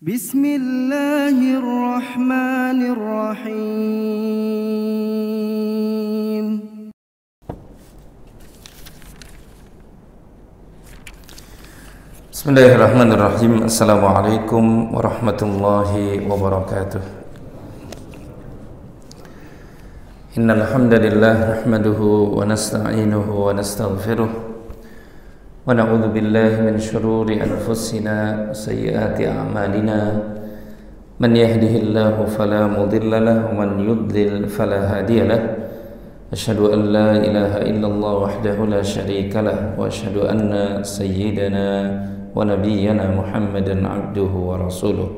Bismillahirrahmanirrahim. Bismillahirrahmanirrahim. Assalamualaikum warahmatullahi wabarakatuh. Innal hamdalillah nahmaduhu wa nasta'inuhu wa nastaghfiruh wa na'udzu billahi min shururi anfusina wa sayyiati a'malina. Man yahdihillahu fala mudilla lahu wa man yudlil fala hadiya lahu. Asyhadu an la ilaha illallah wahdahu la syarika lahu wa asyhadu anna sayyidana wa nabiyyana Muhammadan abduhu wa rasuluh.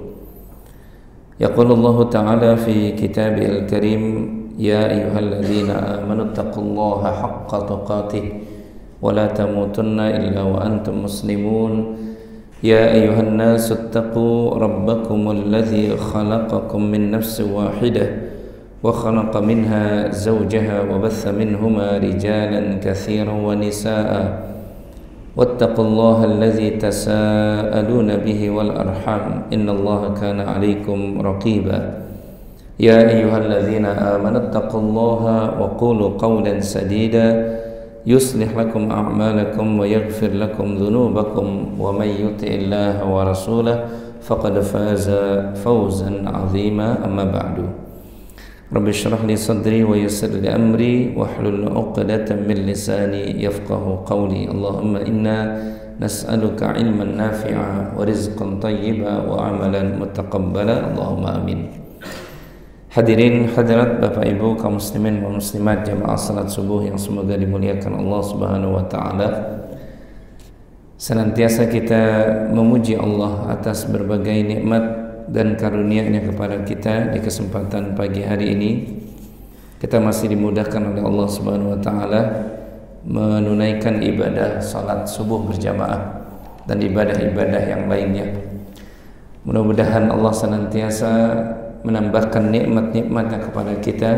Yaqulullahu ta'ala fi kitabihil karim, ya ayyuhalladzina amanu taqullaha haqqa tuqatih wa la tamutunna illa wa antum muslimun. Ya ayyuhan nasu ittaqu rabbakumul ladzi khalaqakum min nafsin wahidah wa khalaqa minha zawjaha wa batha minhuma rijalan katsiran wa nisaa'a wattaqullaha alladzi tasaaluna bihi wal arham innallaha kana 'alaikum raqiba. Ya ayyuhalladzina amanu taqullaha wa qulu qawlan sadida yuslih lakum a'malakum wa yaghfir lakum dhunubakum wa may yuti'illaha wa rasulahu faqad faza fawzan 'azima. Amma ba'du. Rabbi shrah li sadri wa yassir li amri wahlul 'uqdatam min lisani yafqahu qawli. Allahumma inna nas'aluka 'ilman nafi'a wa rizqan thayyiban wa 'amalan mutaqabbala. Allahumma amin. Hadirin hadirat Bapak Ibu kaum muslimin dan muslimat jamaah salat subuh yang semoga dimuliakan Allah Subhanahu wa taala. Senantiasa kita memuji Allah atas berbagai nikmat dan karunia-Nya kepada kita. Di kesempatan pagi hari ini kita masih dimudahkan oleh Allah Subhanahu wa taala menunaikan ibadah salat subuh berjamaah dan ibadah-ibadah yang lainnya. Mudah-mudahan Allah senantiasa menambahkan nikmat-nikmatnya kepada kita,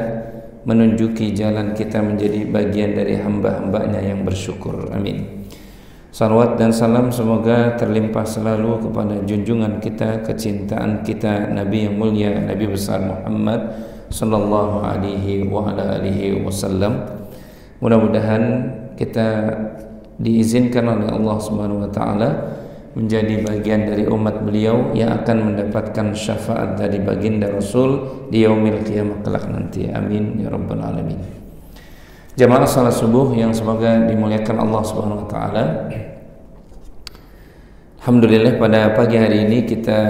menunjuki jalan kita menjadi bagian dari hamba-hambanya yang bersyukur. Amin. Salawat dan salam semoga terlimpah selalu kepada junjungan kita, kecintaan kita, Nabi yang mulia, Nabi besar Muhammad sallallahu alaihi wa ala alihi wasallam. Mudah-mudahan kita diizinkan oleh Allah Subhanahu wa taala menjadi bagian dari umat beliau yang akan mendapatkan syafaat dari baginda Rasul di yaumil qiyamah kelak nanti. Amin ya rabbal alamin. Jamaah salat subuh yang semoga dimuliakan Allah Subhanahu wa taala. Alhamdulillah pada pagi hari ini kita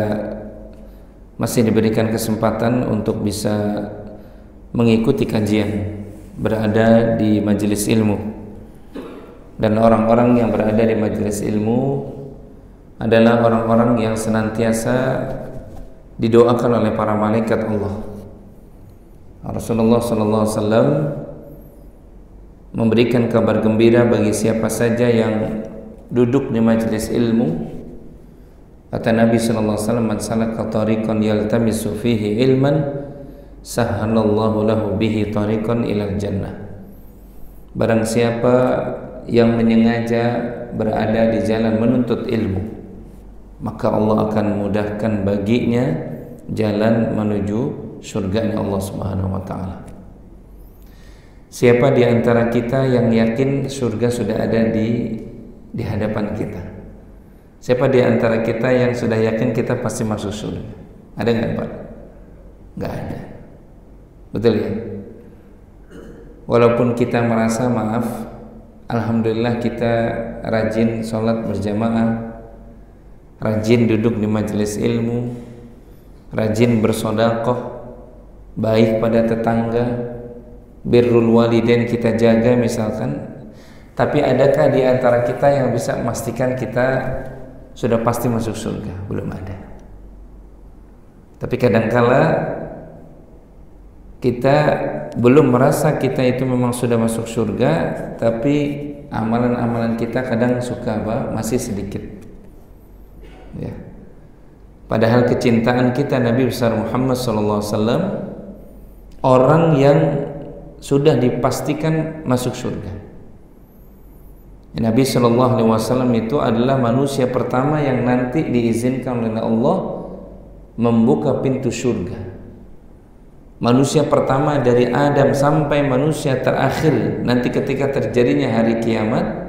masih diberikan kesempatan untuk bisa mengikuti kajian, berada di majelis ilmu. Dan orang-orang yang berada di majelis ilmu adalah orang-orang yang senantiasa didoakan oleh para malaikat Allah. Rasulullah sallallahu alaihi wasallam memberikan kabar gembira bagi siapa saja yang duduk di majelis ilmu. Kata Nabi sallallahu alaihi wasallam, "Man salaka tariqan yaltamisu fihi ilman, sahhalallahu lahu bihi tariqan ilal jannah." Barang siapa yang menyengaja berada di jalan menuntut ilmu, maka Allah akan mudahkan baginya jalan menuju surganya Allah Subhanahu wa taala. Siapa di antara kita yang yakin surga sudah ada di hadapan kita? Siapa di antara kita yang sudah yakin kita pasti masuk surga? Ada enggak, Pak? Enggak ada. Betul ya? Walaupun kita merasa maaf, alhamdulillah kita rajin sholat berjamaah, rajin duduk di majelis ilmu, rajin bersedekah, baik pada tetangga, birrul walidain kita jaga misalkan. Tapi adakah di antara kita yang bisa memastikan kita sudah pasti masuk surga? Belum ada. Tapi kadangkala kita belum merasa kita itu memang sudah masuk surga, tapi amalan-amalan kita kadang suka masih sedikit. Ya. Padahal kecintaan kita Nabi besar Muhammad SAW orang yang sudah dipastikan masuk surga. Nabi SAW itu adalah manusia pertama yang nanti diizinkan oleh Allah membuka pintu surga. Manusia pertama dari Adam sampai manusia terakhir nanti ketika terjadinya hari kiamat,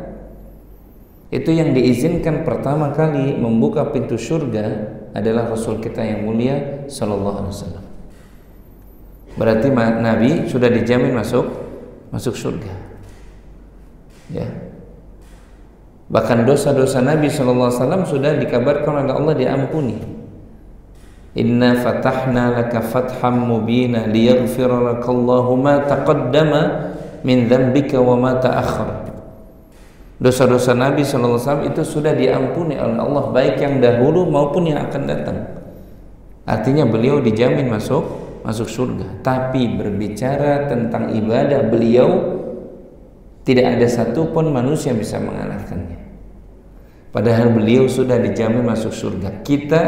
itu yang diizinkan pertama kali membuka pintu surga adalah Rasul kita yang mulia sallallahu alaihi wasallam. Berarti Nabi sudah dijamin masuk surga. Ya. Bahkan dosa-dosa Nabi sallallahu alaihi wasallam sudah dikabarkan oleh Allah diampuni. Inna fatahna laka fatham mubina liyaghfira lakallahu ma taqaddama min dzambika wa ma ta'akhkhara. Dosa-dosa Nabi sallallahu alaihi wasallam itu sudah diampuni oleh Allah, baik yang dahulu maupun yang akan datang. Artinya beliau dijamin masuk surga. Tapi berbicara tentang ibadah beliau, tidak ada satupun manusia yang bisa mengalahkannya. Padahal beliau sudah dijamin masuk surga. Kita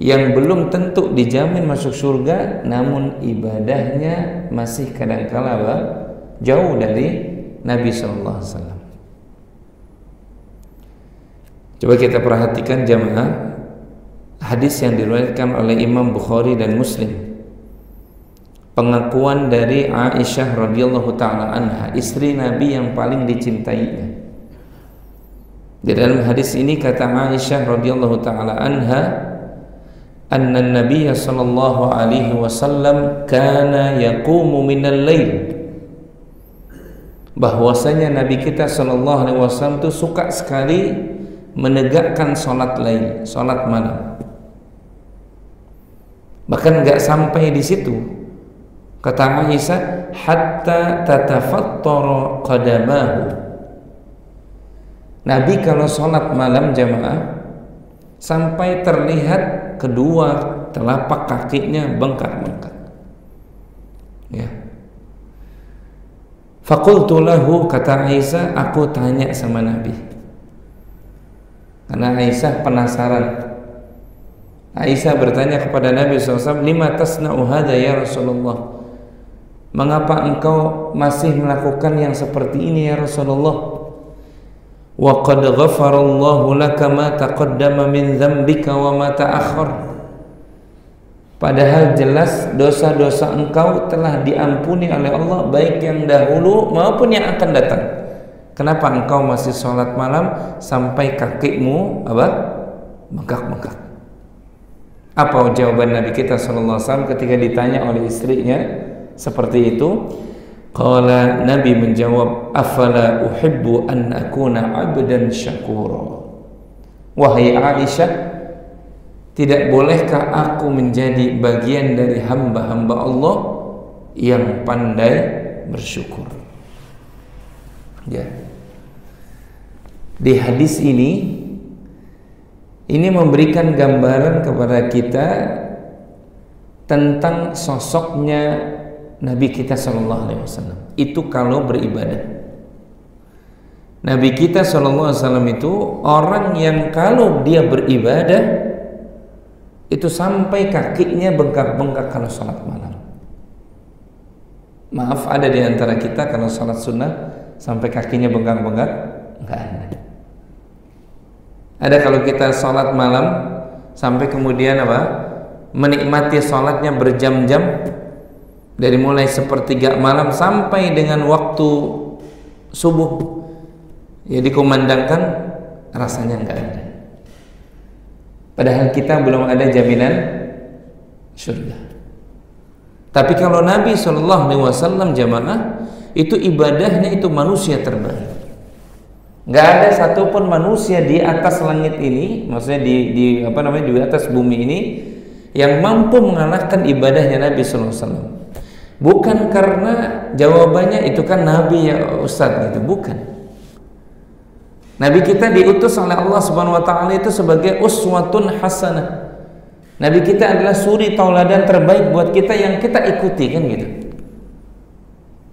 yang belum tentu dijamin masuk surga, namun ibadahnya masih kadangkala jauh dari Nabi sallallahu alaihi wasallam. Coba kita perhatikan jamaah hadis yang diriwayatkan oleh Imam Bukhari dan Muslim. Pengakuan dari Aisyah radhiyallahu taala anha, istri Nabi yang paling dicintainya. Di dalam hadis ini kata Aisyah radhiyallahu taala anha, anna an-nabiy sallallahu alaihi wasallam kana yaqumu minal lail, bahwasanya Nabi kita sallallahu alaihi wasallam itu suka sekali menegakkan salat lail, salat malam. Bahkan enggak sampai di situ, kata Aisyah, hatta tatafattara qadamahu. Nabi kalau salat malam jamaah sampai terlihat kedua telapak kakinya bengkak-bengkak. Ya. Faqultu lahu, kata Aisyah, aku tanya sama Nabi. Karena Aisyah penasaran. Aisyah bertanya kepada Nabi SAW, lima tasna'u hadha ya Rasulullah? Mengapa engkau masih melakukan yang seperti ini ya Rasulullah? Wa qad ghafarallahu laka ma taqaddama min dzambika wa ma ta'akhkhar. Padahal jelas dosa-dosa engkau telah diampuni oleh Allah, baik yang dahulu maupun yang akan datang. Kenapa engkau masih sholat malam sampai kakimu bengkak-bengkak? Apa jawaban Nabi kita sallallahu alaihi wasallam ketika ditanya oleh istrinya seperti itu? Qala, Nabi menjawab, afala uhibbu an akuna 'abdan syakura. Wahai Aisyah, tidak bolehkah aku menjadi bagian dari hamba-hamba Allah yang pandai bersyukur? Ya. Di hadis ini memberikan gambaran kepada kita tentang sosoknya Nabi kita sallallahu alaihi wasallam. Itu kalau beribadah. Nabi kita sallallahu alaihi wasallam itu orang yang kalau dia beribadah itu sampai kakinya bengkak-bengkak kalau salat malam. Maaf, ada di antara kita kalau salat sunnah sampai kakinya bengkak-bengkak? Enggak ada. Ada kalau kita salat malam sampai kemudian menikmati salatnya berjam-jam, dari mulai sepertiga malam sampai dengan waktu subuh ya dikumandangkan, rasanya enggak ada. Padahal kita belum ada jaminan surga. Tapi kalau Nabi SAW jamaah itu ibadahnya itu manusia terbaik. Enggak ada satupun manusia di atas langit ini, maksudnya di atas bumi ini yang mampu mengalahkan ibadahnya Nabi SAW. Bukan karena jawabannya itu kan Nabi ya Ustaz gitu, bukan. Nabi kita diutus oleh Allah Subhanahu wa taala itu sebagai uswatun hasanah. Nabi kita adalah suri tauladan terbaik buat kita yang kita ikuti kan gitu.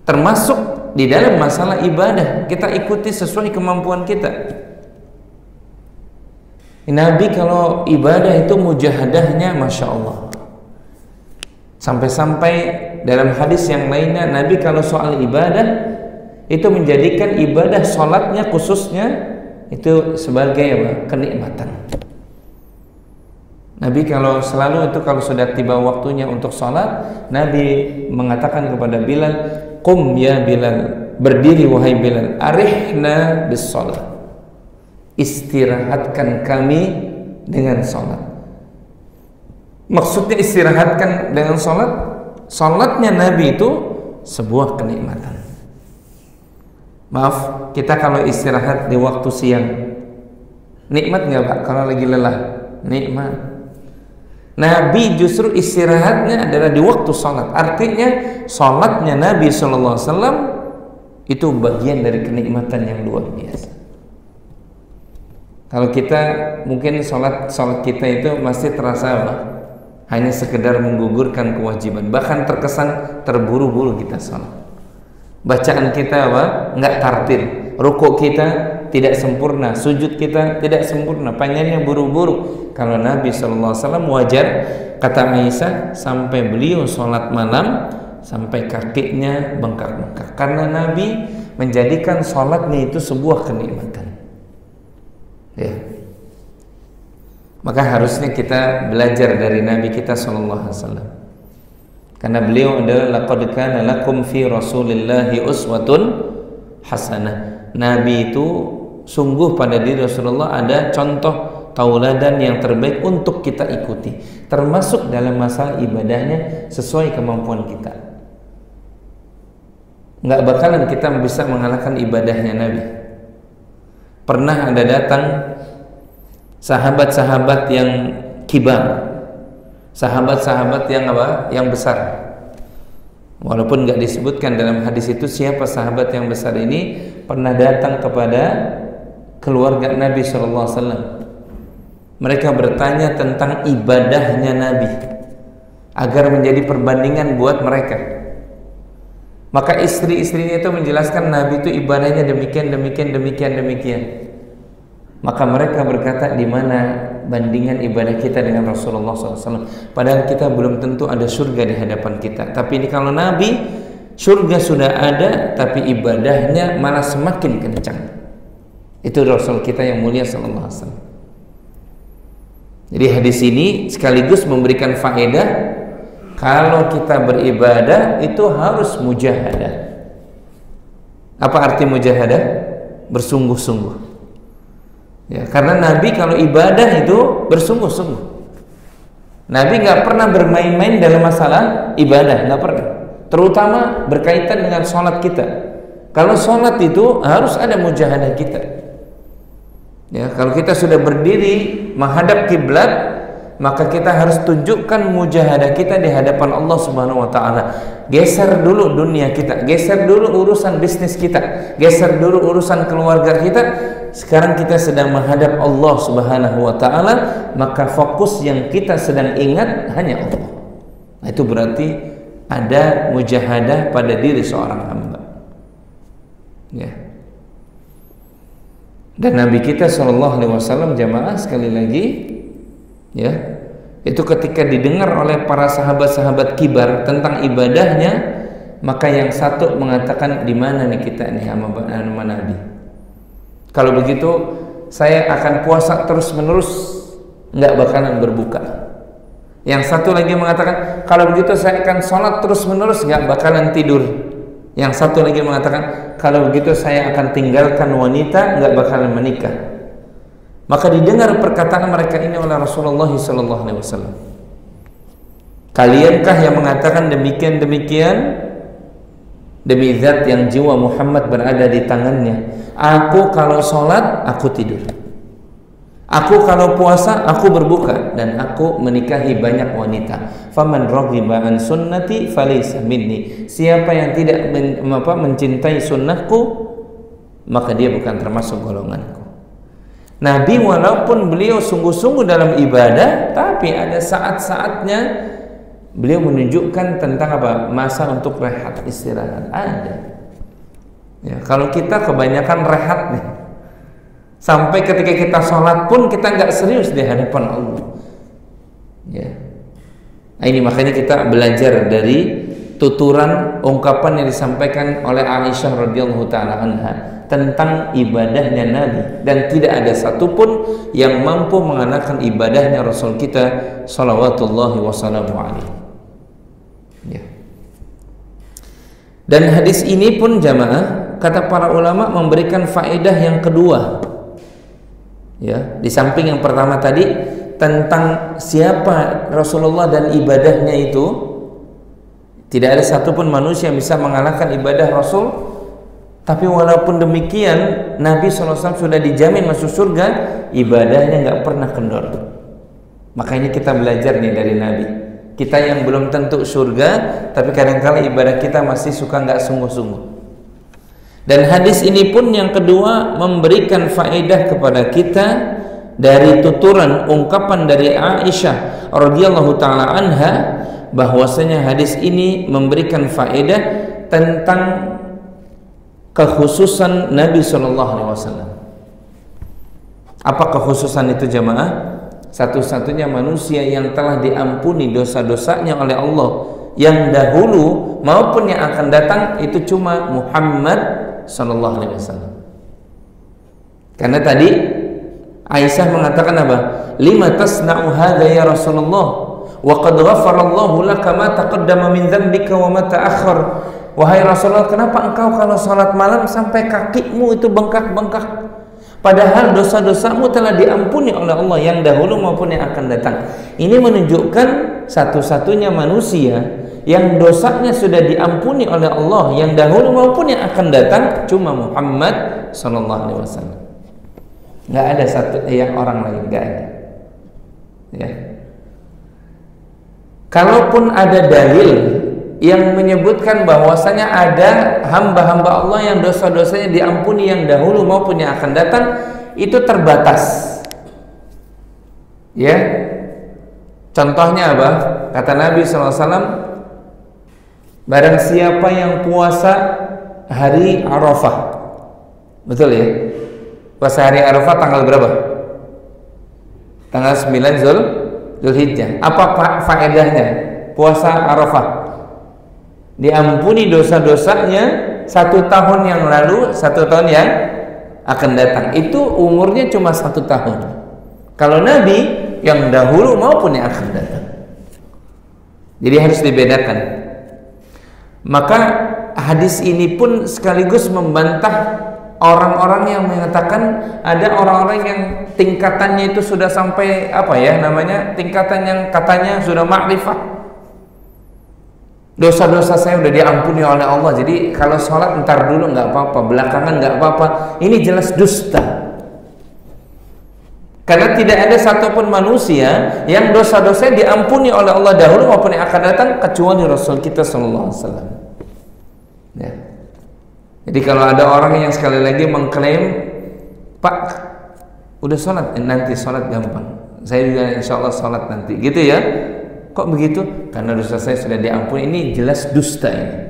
Termasuk di dalam masalah ibadah, kita ikuti sesuai kemampuan kita. Nabi kalau ibadah itu mujahadahnya Masya Allah. Sampai-sampai dalam hadis yang lainnya, Nabi kalau soal ibadah itu menjadikan ibadah sholatnya khususnya itu sebagai kenikmatan. Nabi kalau selalu itu kalau sudah tiba waktunya untuk sholat, Nabi mengatakan kepada Bilal, "Qum ya Bilal, berdiri wahai Bilal, arihna bis sholat, istirahatkan kami dengan sholat." Maksudnya istirahatkan dengan sholat, sholatnya Nabi itu sebuah kenikmatan. Maaf, kita kalau istirahat di waktu siang, nikmat nggak Pak? Kalau lagi lelah, nikmat. Nabi justru istirahatnya adalah di waktu sholat. Artinya sholatnya Nabi SAW itu bagian dari kenikmatan yang luar biasa. Kalau kita mungkin sholat kita itu masih terasa apa? Hanya sekedar menggugurkan kewajiban, bahkan terkesan terburu-buru kita sholat. Bacaan kita apa? Nggak tartil. Rukuk kita tidak sempurna, sujud kita tidak sempurna, pengennya buru-buru. Kalau Nabi SAW wajar, kata Aisyah, sampai beliau sholat malam sampai kakinya bengkak-bengkak, karena Nabi menjadikan sholatnya itu sebuah kenikmatan. Ya. Maka harusnya kita belajar dari Nabi kita SAW, karena beliau adalah laqad kana lakum fi Rasulillahi uswatun hasanah. Nabi itu sungguh pada diri Rasulullah ada contoh tauladan yang terbaik untuk kita ikuti, termasuk dalam masalah ibadahnya sesuai kemampuan kita. Nggak bakalan kita bisa mengalahkan ibadahnya Nabi. Pernah ada datang sahabat-sahabat yang kibar, sahabat-sahabat yang apa? Yang besar. Walaupun nggak disebutkan dalam hadis itu siapa sahabat yang besar ini, pernah datang kepada keluarga Nabi SAW. Mereka bertanya tentang ibadahnya Nabi agar menjadi perbandingan buat mereka. Maka istri-istrinya itu menjelaskan Nabi itu ibadahnya demikian. Maka mereka berkata, di mana bandingan ibadah kita dengan Rasulullah SAW? Padahal kita belum tentu ada surga di hadapan kita. Tapi ini kalau Nabi, surga sudah ada, tapi ibadahnya malah semakin kencang. Itu Rasul kita yang mulia Sallallahu Alaihi Wasallam. Jadi hadis ini sekaligus memberikan faedah, kalau kita beribadah itu harus mujahadah. Apa arti mujahadah? Bersungguh-sungguh. Ya, karena Nabi kalau ibadah itu bersungguh-sungguh. Nabi nggak pernah bermain-main dalam masalah ibadah, nggak pernah. Terutama berkaitan dengan sholat kita. Kalau sholat itu harus ada mujahadah kita. Ya, kalau kita sudah berdiri menghadap kiblat, maka kita harus tunjukkan mujahadah kita di hadapan Allah Subhanahu wa taala. Geser dulu dunia kita, geser dulu urusan bisnis kita, geser dulu urusan keluarga kita. Sekarang kita sedang menghadap Allah Subhanahu wa taala, maka fokus yang kita sedang ingat hanya Allah. Nah, itu berarti ada mujahadah pada diri seorang hamba. Ya. Dan Nabi kita SAW jamaah sekali lagi, ya, itu ketika didengar oleh para sahabat-sahabat kibar tentang ibadahnya, maka yang satu mengatakan, di mana nih kita nih sama Nabi? Kalau begitu saya akan puasa terus-menerus, nggak bakalan berbuka. Yang satu lagi mengatakan, kalau begitu saya akan sholat terus-menerus, nggak bakalan tidur. Yang satu lagi mengatakan, kalau begitu saya akan tinggalkan wanita, nggak bakalan menikah. Maka didengar perkataan mereka ini oleh Rasulullah SAW. Kaliankah yang mengatakan demikian? Demi zat yang jiwa Muhammad berada di tangannya, aku kalau sholat aku tidur, aku kalau puasa aku berbuka, dan aku menikahi banyak wanita. Faman raghiba an sunnati falaysa minni. Siapa yang tidak mencintai sunnahku, maka dia bukan termasuk golonganku. Nabi walaupun beliau sungguh-sungguh dalam ibadah, tapi ada saat-saatnya beliau menunjukkan tentang apa? Masa untuk rehat, istirahat. Ada. Ya, kalau kita kebanyakan rehat nih, sampai ketika kita sholat pun kita nggak serius di hadapan Allah. Ya. Nah, ini makanya kita belajar dari tuturan ungkapan yang disampaikan oleh Aisyah radhiyallahu taala anha tentang ibadahnya Nabi, dan tidak ada satupun yang mampu mengalahkan ibadahnya Rasul kita salawatullahi wassalamu alaihi. Ya. Dan hadis ini pun jamaah, kata para ulama, memberikan faedah yang kedua. Ya, di samping yang pertama tadi tentang siapa Rasulullah dan ibadahnya itu, tidak ada satupun manusia yang bisa mengalahkan ibadah Rasul. Tapi walaupun demikian, Nabi SAW sudah dijamin masuk surga, ibadahnya nggak pernah kendor. Makanya kita belajar nih dari Nabi. Kita yang belum tentu surga, tapi kadang-kala ibadah kita masih suka nggak sungguh-sungguh. Dan hadis ini pun yang kedua memberikan faedah kepada kita dari tuturan ungkapan dari Aisyah radhiyallahu taala anha, bahwasanya hadis ini memberikan faedah tentang kekhususan Nabi SAW. Apa kekhususan itu jamaah? Satu-satunya manusia yang telah diampuni dosa-dosanya oleh Allah yang dahulu maupun yang akan datang itu cuma Muhammad SAW. Karena tadi Aisyah mengatakan apa? Lima tasna'u hadza ya Rasulullah wa qad ghafarallahu laka ma taqaddama min dzambika wa ma ta'akhkhar. Wahai Rasulullah, kenapa engkau kalau salat malam sampai kakimu itu bengkak-bengkak? Padahal dosa-dosamu telah diampuni oleh Allah yang dahulu maupun yang akan datang. Ini menunjukkan satu-satunya manusia yang dosanya sudah diampuni oleh Allah yang dahulu maupun yang akan datang cuma Muhammad SAW. Nggak ada satu yang orang lain, nggak ada. Ya. Kalaupun ada dalil yang menyebutkan bahwasanya ada hamba-hamba Allah yang dosa-dosanya diampuni yang dahulu maupun yang akan datang, itu terbatas. Ya, contohnya apa? Kata Nabi SAW, barang siapa yang puasa hari Arafah, betul ya? Puasa hari Arafah tanggal berapa? Tanggal 9 Zulhijjah. Apa faedahnya puasa Arafah? Diampuni dosa-dosanya 1 tahun yang lalu, 1 tahun yang akan datang. Itu umurnya cuma 1 tahun. Kalau Nabi yang dahulu maupun yang akan datang. Jadi harus dibedakan. Maka hadis ini pun sekaligus membantah orang-orang yang mengatakan ada orang-orang yang tingkatannya itu sudah sampai apa ya namanya, tingkatan yang katanya sudah ma'rifah. Dosa-dosa saya udah diampuni oleh Allah, jadi kalau sholat ntar dulu nggak apa-apa, belakangan nggak apa-apa. Ini jelas dusta. Karena tidak ada satupun manusia yang dosa-dosanya diampuni oleh Allah dahulu maupun yang akan datang kecuali Rasul kita SAW. Ya. Jadi kalau ada orang yang sekali lagi mengklaim, Pak, udah sholat, nanti sholat gampang, saya juga insya Allah sholat nanti, gitu ya. Kok begitu? Karena dosa saya sudah diampuni. Ini jelas dusta ini.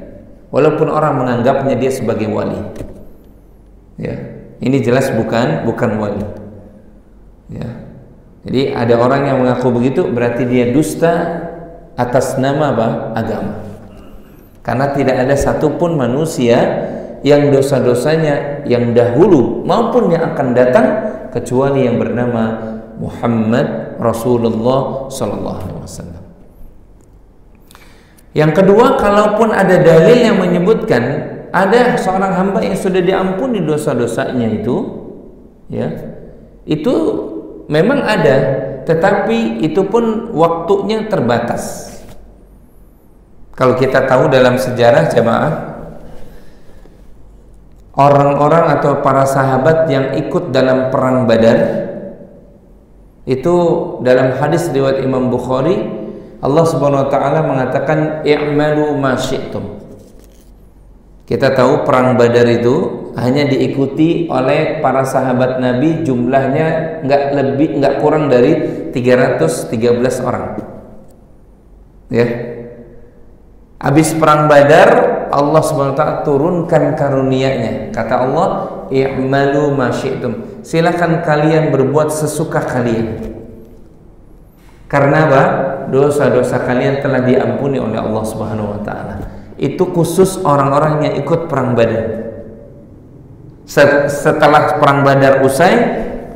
Walaupun orang menganggapnya dia sebagai wali. Ya, ini jelas bukan wali. Ya. Jadi ada orang yang mengaku begitu, berarti dia dusta atas nama apa? Agama. Karena tidak ada satupun manusia yang dosa-dosanya yang dahulu maupun yang akan datang kecuali yang bernama Muhammad Rasulullah SAW. Yang kedua, kalaupun ada dalil yang menyebutkan ada seorang hamba yang sudah diampuni dosa-dosanya itu, ya, itu memang ada, tetapi itu pun waktunya terbatas. Kalau kita tahu dalam sejarah jamaah, orang-orang atau para sahabat yang ikut dalam perang Badar, itu dalam hadis riwayat Imam Bukhari, Allah Subhanahu wa taala mengatakan i'malu ma syi'tum. Kita tahu perang Badar itu hanya diikuti oleh para sahabat Nabi, jumlahnya nggak kurang dari 313 orang. Ya. Habis perang Badar, Allah Subhanahu wa taala turunkan karunia-Nya. Kata Allah, i'malu ma syi'tum. Silakan kalian berbuat sesuka kalian. Karena apa? Dosa-dosa kalian telah diampuni oleh Allah Subhanahu wa taala. Itu khusus orang-orang yang ikut perang Badar. setelah perang Badar usai,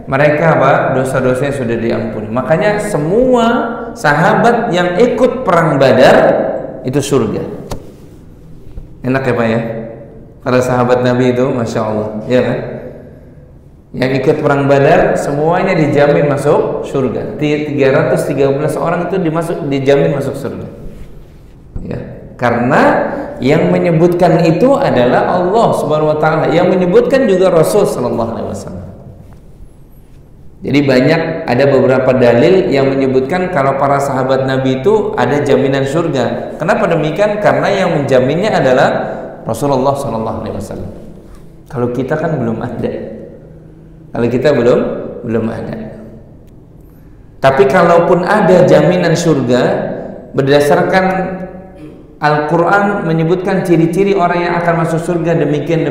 mereka dosa-dosanya sudah diampuni. Makanya semua sahabat yang ikut perang Badar itu surga. Enak ya Pak ya? Para sahabat Nabi itu, Masya Allah, ya kan? Yang ikut perang Badar semuanya dijamin masuk surga. 313 orang itu dijamin masuk surga. Ya, karena yang menyebutkan itu adalah Allah Subhanahu wa taala, yang menyebutkan juga Rasul sallallahu alaihi wasallam. Jadi ada beberapa dalil yang menyebutkan kalau para sahabat Nabi itu ada jaminan surga. Kenapa demikian? Karena yang menjaminnya adalah Rasulullah sallallahu alaihi wasallam. Kalau kita kan belum ada. Kalau kita belum ada. Tapi kalaupun ada jaminan surga berdasarkan Al-Quran menyebutkan ciri-ciri orang yang akan masuk surga demikian.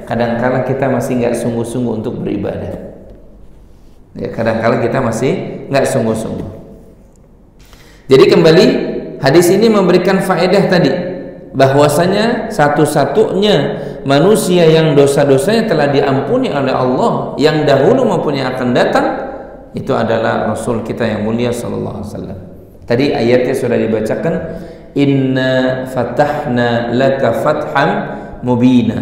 Kadang-kala kita masih nggak sungguh-sungguh untuk beribadah. Ya, kadang-kala kita masih nggak sungguh-sungguh. Jadi kembali hadis ini memberikan faedah tadi, bahwasanya satu-satunya manusia yang dosa-dosanya telah diampuni oleh Allah yang dahulu maupun yang akan datang itu adalah Rasul kita yang mulia sallallahu alaihi wasallam. Tadi ayatnya sudah dibacakan, inna fatahna laka fatham mubina.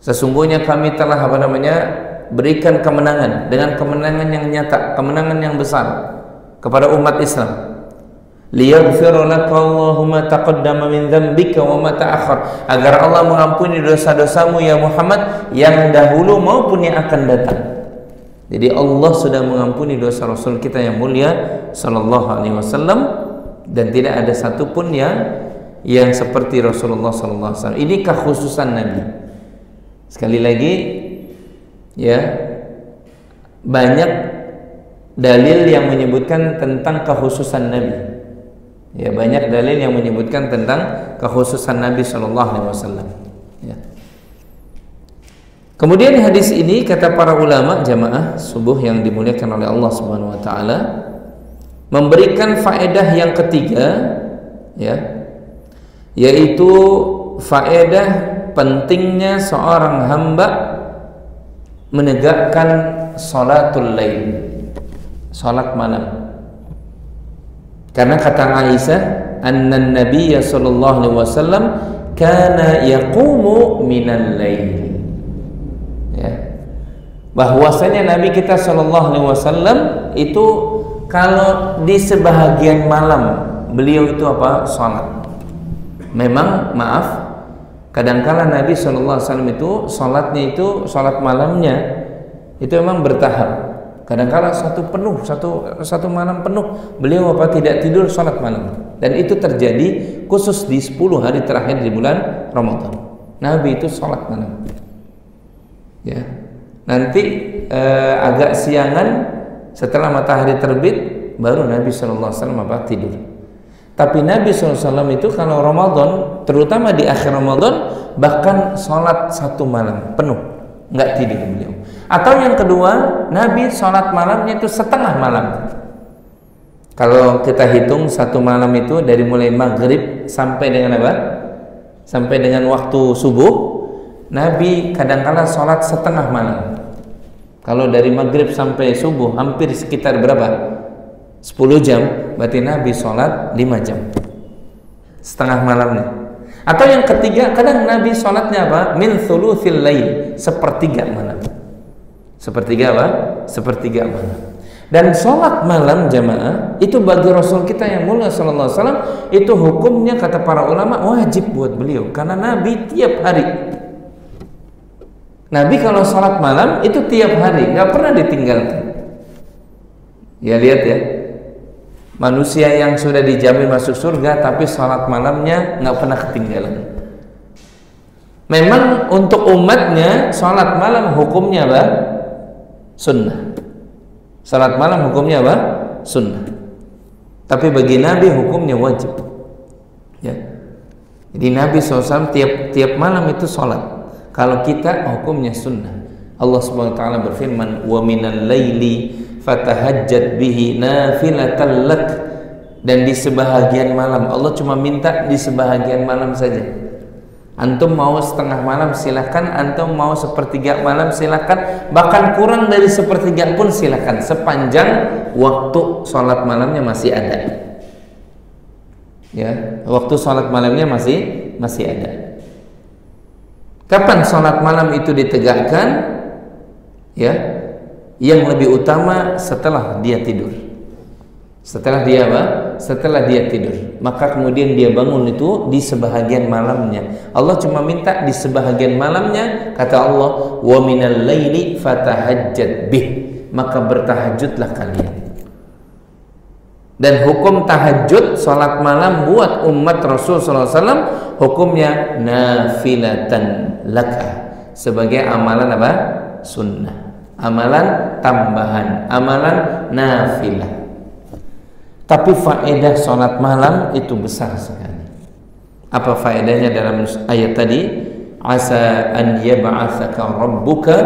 Sesungguhnya kami telah berikan kemenangan dengan kemenangan yang nyata, kemenangan yang besar kepada umat Islam. Liyaghfira laka Allahu ma taqaddama min dzambika wa ma ta'akhkhar, agar Allah mengampuni dosa-dosamu ya Muhammad yang dahulu maupun yang akan datang. Jadi Allah sudah mengampuni dosa Rasul kita yang mulia sallallahu alaihi wasallam, dan tidak ada satupun yang seperti Rasulullah sallallahu alaihi wasallam. Ini kekhususan Nabi. Sekali lagi ya, banyak dalil yang menyebutkan tentang kekhususan Nabi. Ya, banyak dalil yang menyebutkan tentang kekhususan Nabi sallallahu alaihi wasallam. Ya. Kemudian hadis ini kata para ulama jamaah subuh yang dimuliakan oleh Allah Subhanahu wa taala memberikan faedah yang ketiga, ya, yaitu faedah pentingnya seorang hamba menegakkan salatul lail, salat malam. Karena kata Aisyah, annan nabiyya sallallahu alaihi wasallam kana yaqumu minal lail. Ya. Bahwasanya Nabi kita sallallahu alaihi wasallam itu kalau di sebahagian malam beliau itu salat. Memang maaf, kadangkala Nabi sallallahu alaihi wasallam itu salatnya itu salat malamnya itu memang bertahap. Kadang-kala satu malam penuh beliau tidak tidur salat malam, dan itu terjadi khusus di 10 hari terakhir di bulan Ramadan. Nabi itu salat malam. Ya. Nanti agak siangan setelah matahari terbit baru Nabi sallallahu alaihi wasallam tidur. Tapi Nabi sallallahu alaihi wasallam itu kalau Ramadan, terutama di akhir Ramadan, bahkan salat 1 malam penuh, nggak tidur beliau. Atau yang kedua, Nabi sholat malamnya itu setengah malam. Kalau kita hitung 1 malam itu dari mulai maghrib sampai dengan sampai dengan waktu subuh, Nabi kadang-kala sholat setengah malam. Kalau dari maghrib sampai subuh hampir sekitar berapa? 10 jam, berarti Nabi sholat 5 jam setengah malamnya. Atau yang ketiga, kadang Nabi sholatnya min thuluthil lail, sepertiga malam. Sepertiga malam. Dan sholat malam jamaah itu bagi Rasul kita yang mulia sallallahu alaihi wasallam itu hukumnya kata para ulama wajib buat beliau, karena Nabi tiap hari. Nabi kalau sholat malam itu tiap hari, nggak pernah ditinggalkan. Ya lihat ya, manusia yang sudah dijamin masuk surga tapi sholat malamnya nggak pernah ketinggalan. Memang untuk umatnya sholat malam hukumnya sunnah. Salat malam hukumnya sunnah. Tapi bagi Nabi hukumnya wajib. Ya. Jadi Nabi SAW tiap malam itu salat. Kalau kita hukumnya sunnah. Allah Subhanahu wa taala berfirman, "Wa minal laili fatahajjat bihi nafilatan lak." Dan di sebahagian malam, Allah cuma minta di sebahagian malam saja. Antum mau setengah malam silahkan, antum mau sepertiga malam silahkan, bahkan kurang dari sepertiga pun silahkan, sepanjang waktu sholat malamnya masih ada. Ya, waktu sholat malamnya masih ada. Kapan sholat malam itu ditegakkan? Ya, yang lebih utama setelah dia tidur. Setelah dia apa? Setelah dia tidur. Maka kemudian dia bangun itu di sebahagian malamnya. Allah cuma minta di sebahagian malamnya, kata Allah, wa minal laili fatahajjad bih. Maka bertahajudlah kalian. Dan hukum tahajud, salat malam buat umat Rasul sallallahu alaihi wasallam hukumnya nafilatan laka, sebagai amalan apa? Sunnah. Amalan tambahan, amalan nafilah. Tapi faedah sholat malam itu besar sekali. Apa faedahnya dalam ayat tadi? Asa an yab'atsaka rabbuka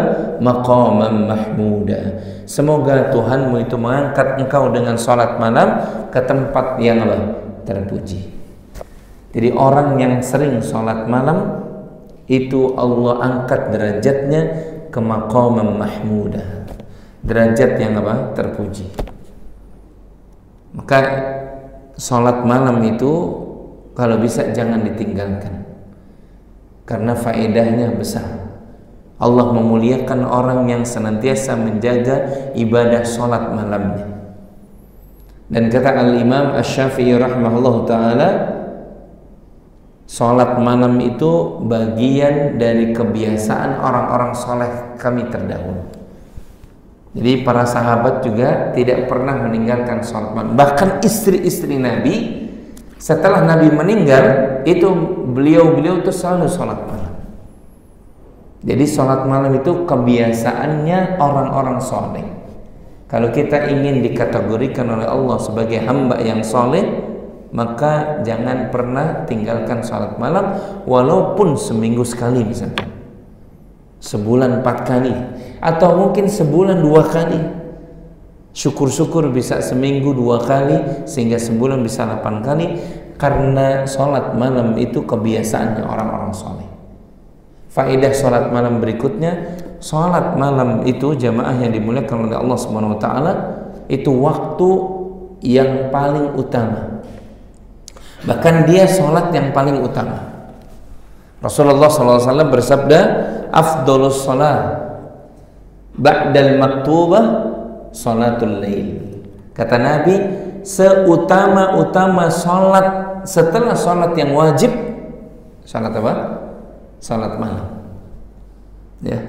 maqaman mahmuda. Semoga Tuhanmu itu mengangkat engkau dengan sholat malam ke tempat yang terpuji. Jadi orang yang sering sholat malam itu Allah angkat derajatnya ke maqaman mahmuda, derajat yang terpuji. Maka sholat malam itu kalau bisa jangan ditinggalkan, karena faedahnya besar. Allah memuliakan orang yang senantiasa menjaga ibadah sholat malamnya. Dan kata Al-Imam Asy-Syafi'i rahimahullah ta'ala, sholat malam itu bagian dari kebiasaan orang-orang soleh kami terdahulu. Jadi para sahabat juga tidak pernah meninggalkan sholat malam. Bahkan istri-istri Nabi setelah Nabi meninggal itu beliau itu selalu sholat malam. Jadi sholat malam itu kebiasaannya orang-orang soleh. Kalau kita ingin dikategorikan oleh Allah sebagai hamba yang soleh, maka jangan pernah tinggalkan sholat malam, walaupun seminggu sekali misalkan, sebulan 4 kali, atau mungkin sebulan 2 kali. Syukur-syukur bisa seminggu 2 kali, sehingga sebulan bisa 8 kali, karena sholat malam itu kebiasaannya orang-orang soleh. Faedah sholat malam berikutnya, sholat malam itu jamaah yang dimuliakan oleh Allah Subhanahu Wa Taala, itu waktu yang paling utama. Bahkan dia sholat yang paling utama. Rasulullah SAW bersabda, afdolus sholat ba'dal maktubah sholatul lail. Kata Nabi, seutama-utama sholat setelah sholat yang wajib, sholat apa? Sholat malam. Ya.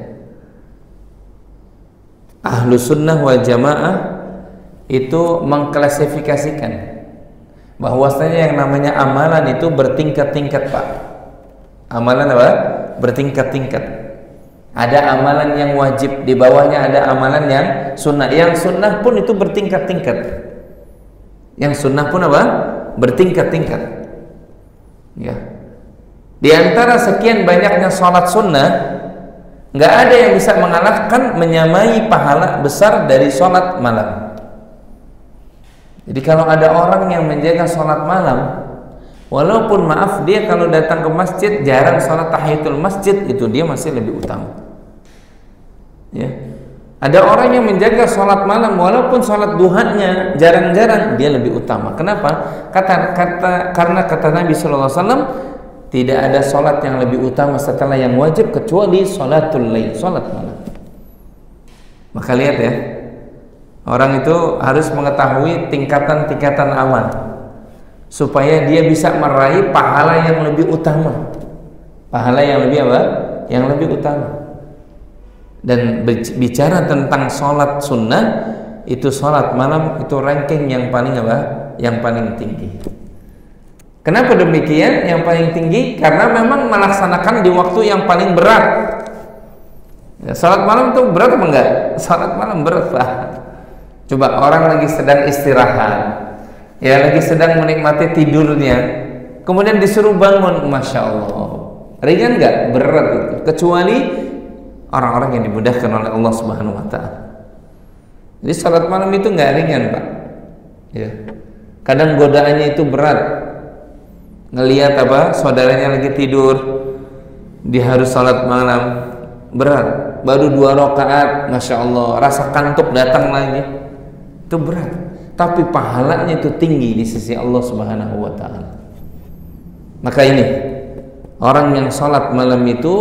Ahlu sunnah wal jamaah itu mengklasifikasikan bahwasanya yang namanya amalan itu bertingkat-tingkat, Pak. Amalan apa? Bertingkat-tingkat. Ada amalan yang wajib, di bawahnya ada amalan yang sunnah. Yang sunnah pun itu bertingkat-tingkat. Yang sunnah pun apa? Bertingkat-tingkat. Ya. Di antara sekian banyaknya sholat sunnah, nggak ada yang bisa mengalahkan, menyamai pahala besar dari sholat malam. Jadi kalau ada orang yang menjaga sholat malam, walaupun maaf dia kalau datang ke masjid jarang sholat tahiyatul masjid, itu dia masih lebih utama. Ya. Ada orang yang menjaga sholat malam walaupun sholat duhanya jarang-jarang, dia lebih utama. Kenapa? Karena kata Nabi SAW, tidak ada sholat yang lebih utama setelah yang wajib kecuali sholatul lail, sholat malam. Maka lihat ya, orang itu harus mengetahui tingkatan-tingkatan amal supaya dia bisa meraih pahala yang lebih utama. Pahala yang lebih apa? Yang lebih utama. Dan bicara tentang sholat sunnah, itu sholat malam itu ranking yang paling apa? Yang paling tinggi. Kenapa demikian? Yang paling tinggi karena memang melaksanakan di waktu yang paling berat. Ya, sholat malam itu berat apa enggak? Sholat malam berat, Pak. Coba orang lagi sedang istirahat, ya lagi sedang menikmati tidurnya, kemudian disuruh bangun, masya Allah, ringan nggak? Berat itu. Kecuali orang-orang yang dimudahkan oleh Allah Subhanahu Wa Taala. Jadi salat malam itu nggak ringan, Pak. Ya. Kadang godaannya itu berat. Ngelihat apa? Saudaranya lagi tidur, dia harus sholat malam, berat. Baru 2 rakaat, Masya Allah, rasa kantuk datang lagi, itu berat. Tapi pahalanya itu tinggi di sisi Allah Subhanahu wa Ta'ala. Maka ini orang yang sholat malam itu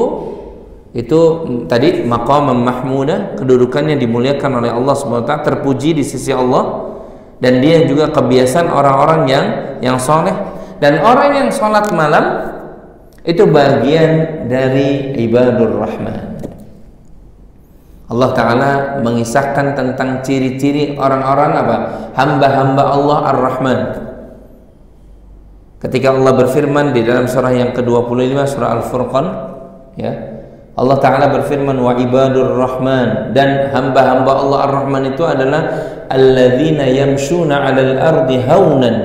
tadi maqamam mahmudah, kedudukannya dimuliakan oleh Allah Subhanahu wa Ta'ala, terpuji di sisi Allah, dan dia juga kebiasaan orang-orang yang soleh. Dan orang yang sholat malam itu bagian dari ibadur rahman. Allah Ta'ala mengisahkan tentang ciri-ciri orang-orang apa? Hamba-hamba Allah Ar-Rahman. Ketika Allah berfirman di dalam surah yang ke-25, surah Al-Furqan, ya, Allah Ta'ala berfirman, wa ibadur rahman, dan hamba-hamba Allah Ar-Rahman itu adalah alladzina yamshuna 'alal ardi haunan,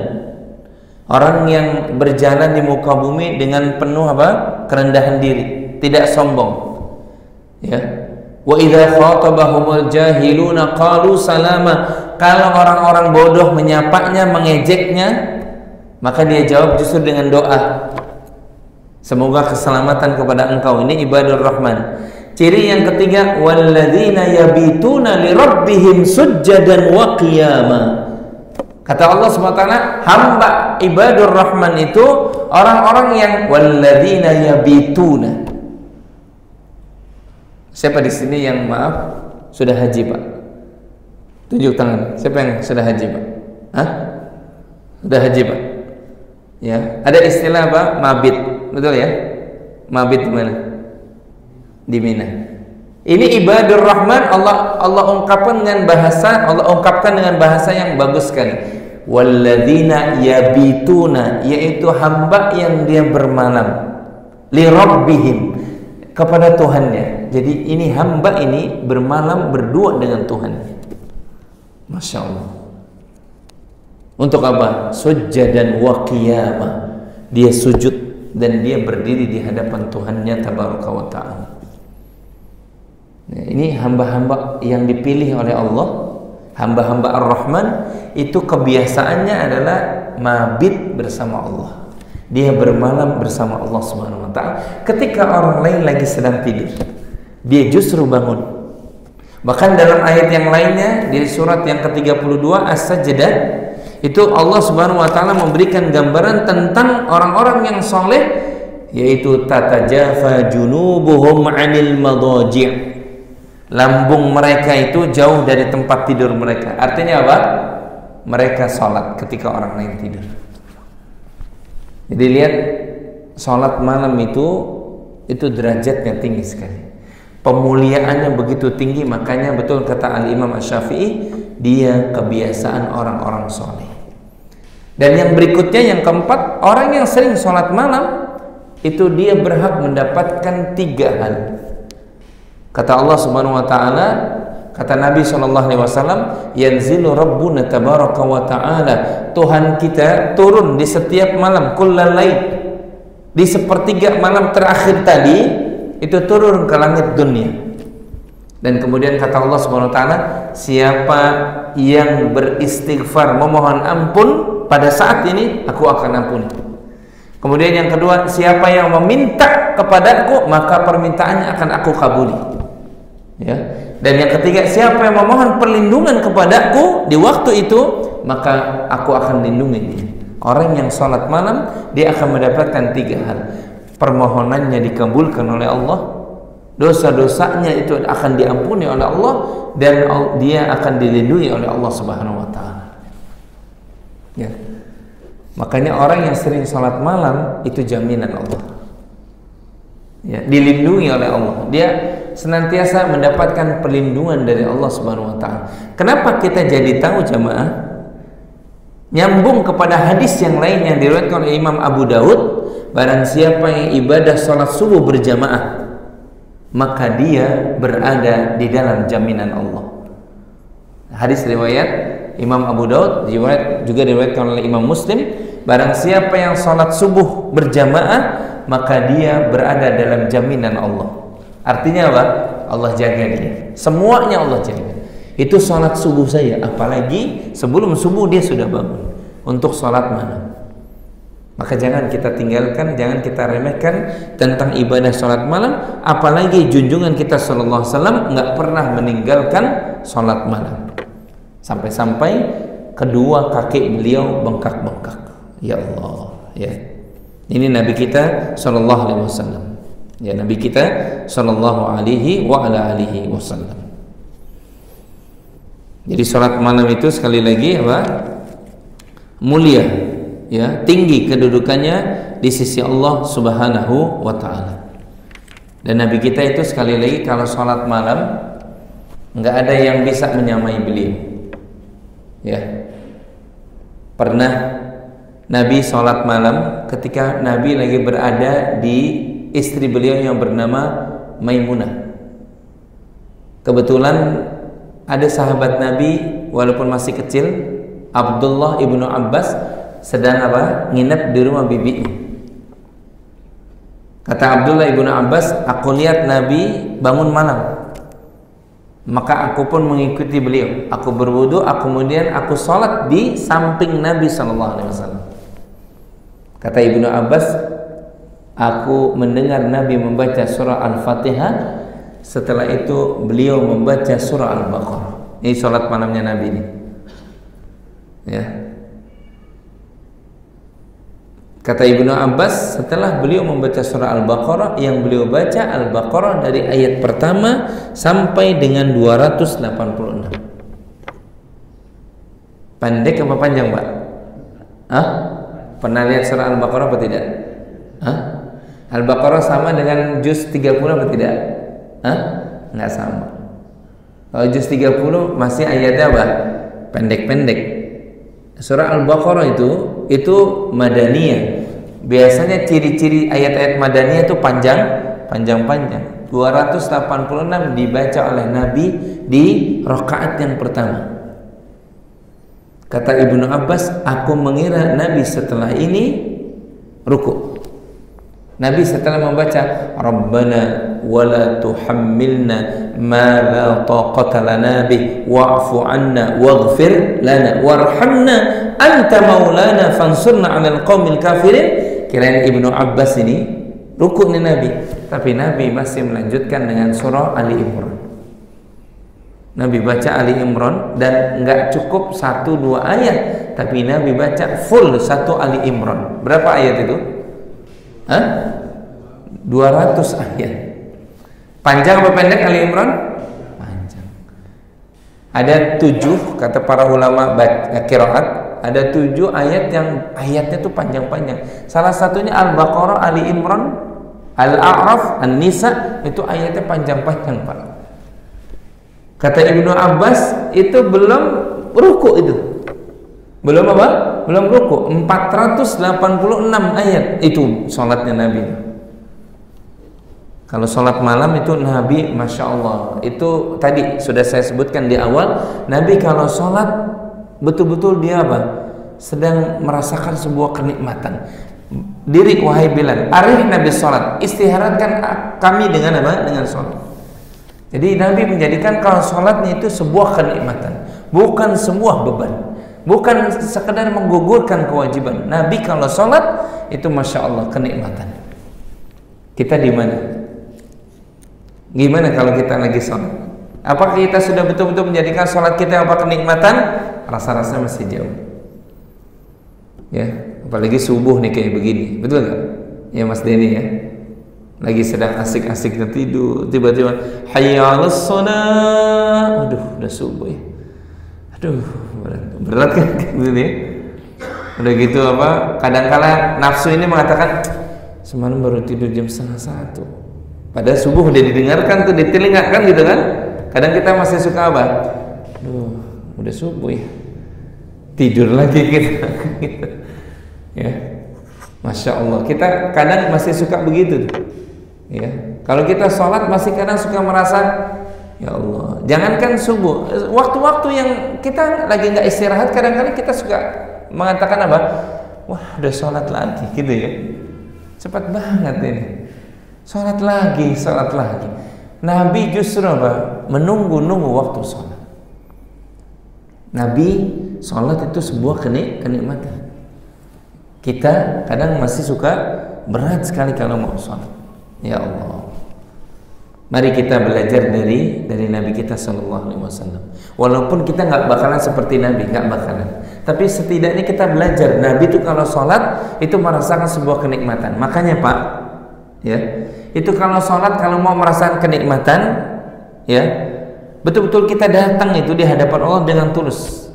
orang yang berjalan di muka bumi dengan penuh apa? Kerendahan diri, tidak sombong. Ya. Wa idza khatabahumul jahiluna qalu salama. Kalau orang-orang bodoh menyapanya, mengejeknya, maka dia jawab justru dengan doa, semoga keselamatan kepada engkau. Ini ibadur rahman. Ciri yang ketiga, walladzina yabituna lirabbihim sujjadan wa qiyama. Kata Allah SWT, hamba ibadur rahman itu orang-orang yang walladzina yabituna. Siapa di sini yang maaf sudah haji, Pak? Tunjuk tangan. Siapa yang sudah haji, Pak? Hah? Sudah haji, Pak? Ya, ada istilah apa? Mabit, betul ya? Mabit di mana? Di Mina. Ini ibadur rahman, Allah ungkapkan dengan bahasa yang bagus sekali. Walladzina yabituna, yaitu hamba yang dia bermalam li rabbihim, kepada Tuhannya. Jadi ini hamba ini bermalam berdua dengan Tuhannya. Masya Allah. Untuk apa? Sujjadan wa qiyamah. Dia sujud dan dia berdiri di hadapan Tuhannya tabaraka wa ta'ala. Nah, ini hamba-hamba yang dipilih oleh Allah, hamba-hamba Ar-Rahman, itu kebiasaannya adalah mabit bersama Allah. Dia bermalam bersama Allah Subhanahu wa Ta'ala. Ketika orang lain lagi sedang tidur, dia justru bangun. Bahkan dalam ayat yang lainnya di surat yang ke-32 As-Sajdah, itu Allah Subhanahu wa Ta'ala memberikan gambaran tentang orang-orang yang soleh, yaitu tatajafa junubuhum 'anil madaji'. Lambung mereka itu jauh dari tempat tidur mereka. Artinya apa? Mereka sholat ketika orang lain tidur. Jadi lihat, sholat malam itu derajatnya tinggi sekali, pemuliaannya begitu tinggi. Makanya betul kata Al-Imam Asy-Syafi'i, dia kebiasaan orang-orang soleh. Dan yang berikutnya, yang keempat, orang yang sering sholat malam itu dia berhak mendapatkan 3 hal. Kata Allah Subhanahu wa Ta'ala, kata Nabi SAW, yanzilu rabbuna tabaraka wa ta'ala, Tuhan kita turun di setiap malam, kullal lail, di sepertiga malam terakhir tadi, itu turun ke langit dunia. Dan kemudian kata Allah Subhanahu wa Ta'ala, siapa yang beristighfar, memohon ampun pada saat ini, aku akan ampuni. Kemudian yang kedua, siapa yang meminta kepadaku, maka permintaannya akan aku kabuli. Ya. Dan yang ketiga, siapa yang memohon perlindungan kepadaku di waktu itu, maka aku akan lindungi dia. Orang yang sholat malam, dia akan mendapatkan 3 hal. Permohonannya dikabulkan oleh Allah, dosa-dosanya itu akan diampuni oleh Allah, dan dia akan dilindungi oleh Allah Subhanahu wa Ta'ala. Ya. Makanya orang yang sering sholat malam itu jaminan Allah. Ya, dilindungi oleh Allah. Dia senantiasa mendapatkan perlindungan dari Allah Subhanahu wa Ta'ala. Kenapa kita jadi tahu, jamaah? Nyambung kepada hadis yang lain yang diriwayatkan oleh Imam Abu Daud, barang siapa yang ibadah sholat subuh berjamaah, maka dia berada di dalam jaminan Allah. Hadis riwayat Imam Abu Daud, juga diriwayatkan oleh Imam Muslim, barang siapa yang sholat subuh berjamaah, maka dia berada dalam jaminan Allah. Artinya apa? Allah jaga dia. Semuanya Allah jaga. Itu sholat subuh saya, apalagi sebelum subuh dia sudah bangun untuk sholat malam. Maka jangan kita tinggalkan, jangan kita remehkan tentang ibadah sholat malam. Apalagi junjungan kita sallallahu alaihi wasallam nggak pernah meninggalkan sholat malam. Sampai-sampai kedua kaki beliau bengkak-bengkak. Ya Allah, ya. Ini Nabi kita sallallahu alaihi wasallam. Ya, Nabi kita sallallahu alaihi wa ala alihi wasallam. Jadi sholat malam itu sekali lagi apa? Mulia, ya, tinggi kedudukannya di sisi Allah Subhanahu wa taala. Dan Nabi kita itu sekali lagi kalau sholat malam nggak ada yang bisa menyamai beliau. Ya. Pernah Nabi sholat malam ketika Nabi lagi berada di istri beliau yang bernama Maimunah. Kebetulan ada sahabat Nabi walaupun masih kecil, Abdullah ibnu Abbas, sedang apa? Nginep di rumah bibinya. Kata Abdullah ibnu Abbas, aku lihat Nabi bangun malam, maka aku pun mengikuti beliau. Aku berwudu, kemudian aku sholat di samping Nabi SAW. Kata Ibnu Abbas, aku mendengar Nabi membaca surah Al-Fatihah. Setelah itu beliau membaca surah Al-Baqarah. Ini sholat malamnya Nabi ini. Ya. Kata Ibnu Abbas, setelah beliau membaca surah Al-Baqarah, yang beliau baca Al-Baqarah dari ayat pertama sampai dengan 286. Pendek apa panjang, Pak? Hah? Pernah lihat surah Al-Baqarah apa tidak? Hah? Al-Baqarah sama dengan juz 30 apa tidak? Hah? Nggak sama. Kalau juz 30 masih ayatnya apa? Pendek-pendek. Surah Al-Baqarah itu madaniyah. Biasanya ciri-ciri ayat-ayat madaniyah itu panjang-panjang. 286 dibaca oleh Nabi di rakaat yang pertama. Kata Ibnu Abbas, aku mengira Nabi setelah ini ruku. Nabi setelah membaca Rabbana wala tuhammilna ma la taqata lana bih wa'fu 'anna waghfir lana warhamna anta maulana fansurna 'alal qaumil kafirin. Kirain Ibnu Abbas ini ruku nih Nabi, tapi Nabi masih melanjutkan dengan surah Ali Imran. Nabi baca Ali Imran dan nggak cukup 1-2 ayat, tapi Nabi baca full 1 Ali Imran. Berapa ayat itu? 200 ayat. Panjang apa pendek Ali Imran? Panjang. Ada 7 kata para ulama qiraat, ada 7 ayat yang ayatnya tuh panjang-panjang. Salah satunya Al-Baqarah, Ali Imran, Al-A'raf, An-Nisa, itu ayatnya panjang-panjang, Pak. Kata Ibnu Abbas, itu belum ruku itu. Belum apa? Belum ruku. 486 ayat itu sholatnya Nabi. Kalau sholat malam itu Nabi, Masya Allah, itu tadi sudah saya sebutkan di awal, Nabi kalau sholat betul-betul dia apa? Sedang merasakan sebuah kenikmatan. Diri wahai Bilal, arih Nabi sholat, istirahatkan kami dengan apa? Dengan sholat. Jadi Nabi menjadikan kalau sholatnya itu sebuah kenikmatan, bukan sebuah beban, bukan sekedar menggugurkan kewajiban. Nabi kalau sholat itu Masya Allah kenikmatan. Kita di mana? Gimana kalau kita lagi sholat? Apakah kita sudah betul-betul menjadikan sholat kita apa kenikmatan? Rasa-rasanya masih jauh. Ya, apalagi subuh nih kayak begini, betul nggak? Ya Mas Denny ya. Lagi sedang asik-asiknya tidur, tiba-tiba hayya 'alas shalah. Aduh, udah subuh ya. Aduh, berat kan gitu ya. Udah gitu apa? Kadang-kala nafsu ini mengatakan semalam baru tidur jam 12:30. Padahal subuh udah didengarkan tuh di telinga kan gitu kan. Kadang kita masih suka apa? Aduh, udah subuh ya. Tidur lagi kita. Gitu. Ya. Masya Allah, kita kadang masih suka begitu tuh. Ya, kalau kita sholat masih kadang suka merasa, ya Allah, jangankan subuh, waktu-waktu yang kita lagi nggak istirahat, kadang-kadang kita suka mengatakan apa? Wah, udah sholat lagi, gitu ya. Cepat banget ini, sholat lagi, sholat lagi. Nabi justru apa? Menunggu-nunggu waktu sholat. Nabi sholat itu sebuah kenikmatan. Kita kadang masih suka berat sekali kalau mau sholat. Ya Allah, mari kita belajar dari Nabi kita Sallallahu Alaihi Wasallam. Walaupun kita nggak bakalan seperti Nabi, nggak bakalan, tapi setidaknya kita belajar. Nabi itu kalau sholat itu merasakan sebuah kenikmatan. Makanya Pak, ya, itu kalau sholat, kalau mau merasakan kenikmatan, ya, betul-betul kita datang itu di hadapan Allah dengan tulus.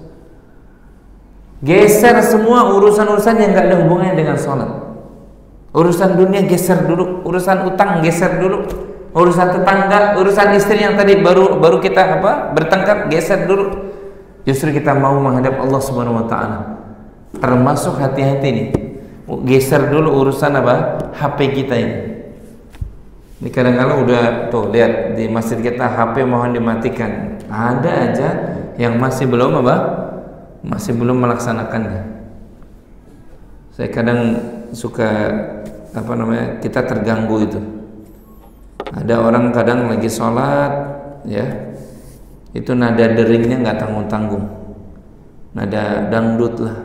Geser semua urusan-urusan yang nggak ada hubungannya dengan sholat. Urusan dunia geser dulu, urusan utang geser dulu, urusan tetangga, urusan istri yang tadi baru kita bertengkar, geser dulu. Justru kita mau menghadap Allah Subhanahu wa taala. Termasuk hati-hati nih. Geser dulu urusan HP kita ini. Ini kadang-kadang udah tuh lihat di masjid kita HP mohon dimatikan. Ada aja yang masih belum masih belum melaksanakannya. Saya kadang suka kita terganggu itu. Ada orang kadang lagi sholat, ya, itu nada deringnya nggak tanggung-tanggung, nada dangdut lah,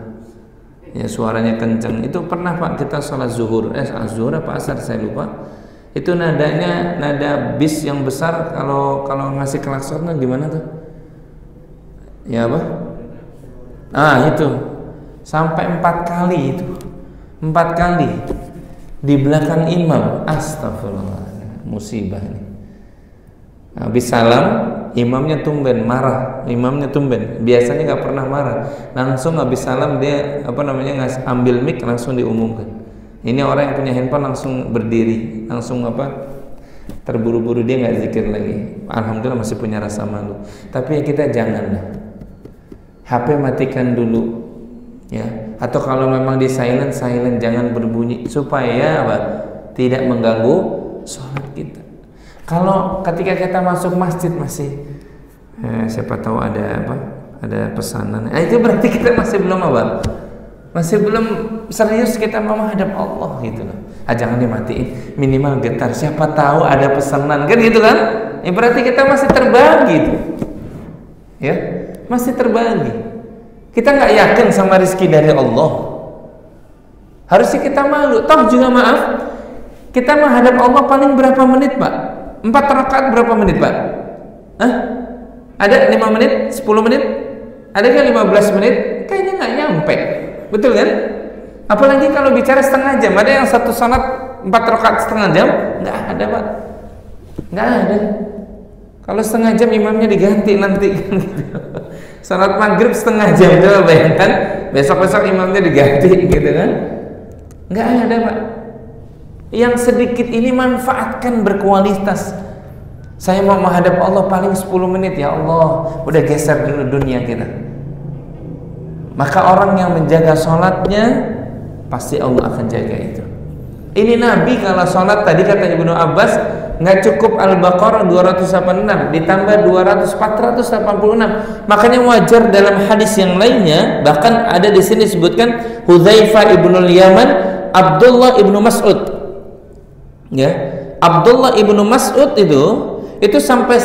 ya, suaranya kenceng. Itu pernah Pak, kita sholat zuhur, zuhur apa asar saya lupa. Itu nadanya nada bis yang besar. Kalau ngasih klaksonnya gimana tuh? Ya apa? Itu sampai 4 kali itu, 4 kali di belakang imam. Astagfirullah, musibah ini. Habis salam, imamnya tumben marah. Imamnya tumben, biasanya nggak pernah marah. Langsung habis salam dia ambil mic langsung diumumkan. Ini orang yang punya handphone langsung berdiri, langsung terburu-buru, dia nggak zikir lagi. Alhamdulillah masih punya rasa malu. Tapi ya kita janganlah. HP matikan dulu, ya. Atau kalau memang di silent, jangan berbunyi supaya tidak mengganggu sholat kita. Kalau ketika kita masuk masjid masih siapa tahu ada pesanan, itu berarti kita masih belum masih belum serius kita mau menghadap Allah gitu loh. Jangan dimatiin, minimal getar, siapa tahu ada pesanan kan gitu kan. Berarti kita masih terbagi tuh, ya, masih terbagi. Kita nggak yakin sama rezeki dari Allah, harusnya kita malu. Toh juga maaf, kita menghadap Allah paling berapa menit Pak? 4 rakaat berapa menit Pak? Ada 5 menit, 10 menit? Ada kan 15 menit? Kayaknya nggak nyampe, betul kan? Apalagi kalau bicara setengah jam. Ada yang satu salat 4 rakaat setengah jam? Nggak ada Pak, nggak ada. Kalau setengah jam imamnya diganti nanti kan gitu. Salat maghrib setengah jam, coba bayangkan besok-besok imamnya diganti gitu kan. Nggak ada Pak. Yang sedikit ini manfaatkan berkualitas. Saya mau menghadap Allah paling 10 menit, ya Allah, udah geser dulu dunia kita. Maka orang yang menjaga sholatnya pasti Allah akan jaga itu. Ini Nabi kalau sholat tadi kata Ibnu Abbas nggak cukup Al-Baqarah 286 ditambah 200 486. Makanya wajar dalam hadis yang lainnya, bahkan ada di sini disebutkan Hudzaifah ibnul Yaman, Abdullah ibnu Mas'ud. Ya, Abdullah ibnu Mas'ud itu sampai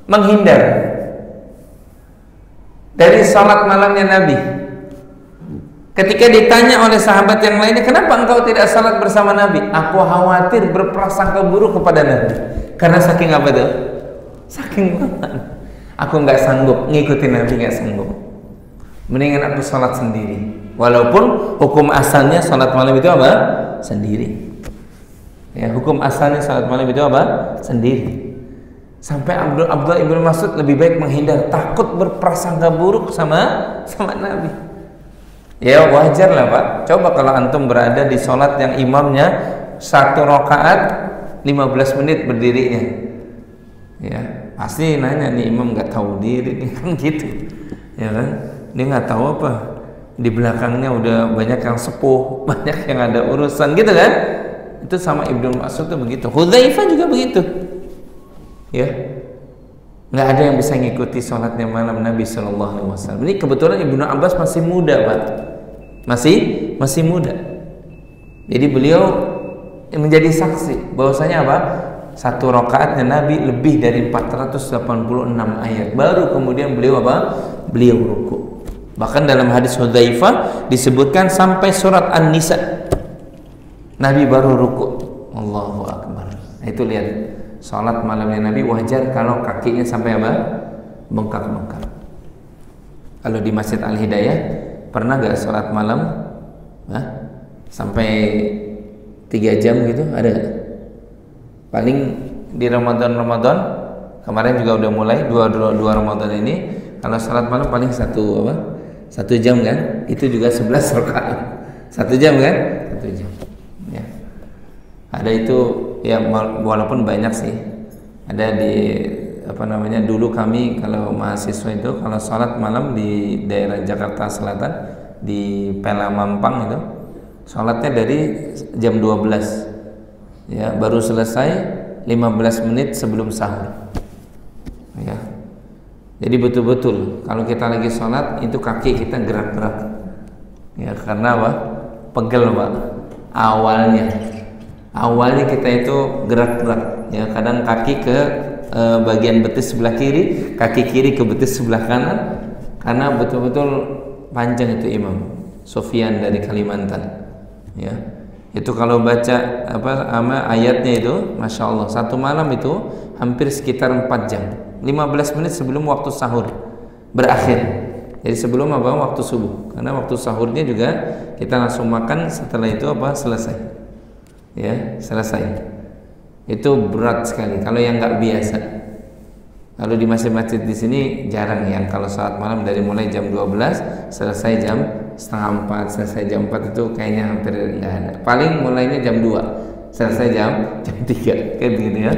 menghindar dari salat malamnya Nabi. Ketika ditanya oleh sahabat yang lainnya, kenapa engkau tidak salat bersama Nabi? Aku khawatir berprasangka buruk kepada Nabi. Karena saking apa tuh? Saking banget. Aku nggak sanggup ngikutin Nabi, nggak sanggup. Mendingan aku salat sendiri. Walaupun hukum asalnya salat malam itu apa? Sendiri. Ya, hukum asalnya salat malam itu apa? Sendiri. Sampai Abdullah ibnu Mas'ud lebih baik menghindar, takut berprasangka buruk sama Nabi. Ya wajar lah Pak. Coba kalau antum berada di sholat yang imamnya 1 rakaat 15 menit berdirinya, ya pasti nanya, nih imam nggak tahu diri kan gitu, ya kan? Dia nggak tahu apa di belakangnya udah banyak yang sepuh, banyak yang ada urusan gitu kan? Itu sama Ibnu Mas'ud tuh begitu. Hudzaifah juga begitu, ya. Nggak ada yang bisa ngikuti sholatnya malam Nabi Shallallahu Alaihi Wasallam. Ini kebetulan Ibnu Abbas masih muda Pak, masih muda. Jadi beliau menjadi saksi bahwasanya apa? 1 rakaatnya Nabi lebih dari 486 ayat. Baru kemudian beliau apa? Beliau ruku. Bahkan dalam hadis Hudzaifah disebutkan sampai surat An-Nisa Nabi baru ruku. Allahu Akbar. Nah, itu lihat, salat malamnya Nabi wajar kalau kakinya sampai apa? Bengkak-bengkak. Kalau di Masjid Al-Hidayah pernah gak salat malam sampai 3 jam gitu? Ada gak? Paling di Ramadan kemarin juga udah mulai dua Ramadan ini, kalau salat malam paling 1 jam kan? Itu juga 11 rakaat. 1 jam kan? 1 jam. Ya. Ada itu ya, walaupun banyak sih. Ada di dulu kami kalau mahasiswa itu kalau sholat malam di daerah Jakarta Selatan di Pela Mampang itu sholatnya dari jam 12 ya, baru selesai 15 menit sebelum sahur ya. Jadi betul-betul kalau kita lagi sholat itu kaki kita gerak-gerak ya, karena apa? Pegel Pak. Awalnya kita itu gerak-gerak ya, kadang kaki ke bagian betis sebelah kiri, kaki kiri ke betis sebelah kanan, karena betul-betul panjang itu Imam Sufyan dari Kalimantan ya. Itu kalau baca ayatnya itu Masya Allah, satu malam itu hampir sekitar 4 jam, 15 menit sebelum waktu sahur berakhir. Jadi sebelum waktu subuh, karena waktu sahurnya juga kita langsung makan, setelah itu selesai ya, selesai. Itu berat sekali kalau yang nggak biasa. Kalau di masjid-masjid di sini jarang yang kalau saat malam dari mulai jam 12 selesai jam setengah 4, selesai jam 4 itu kayaknya hampir nggak ada. Paling mulainya jam 2, selesai jam 3 kayak gitu ya.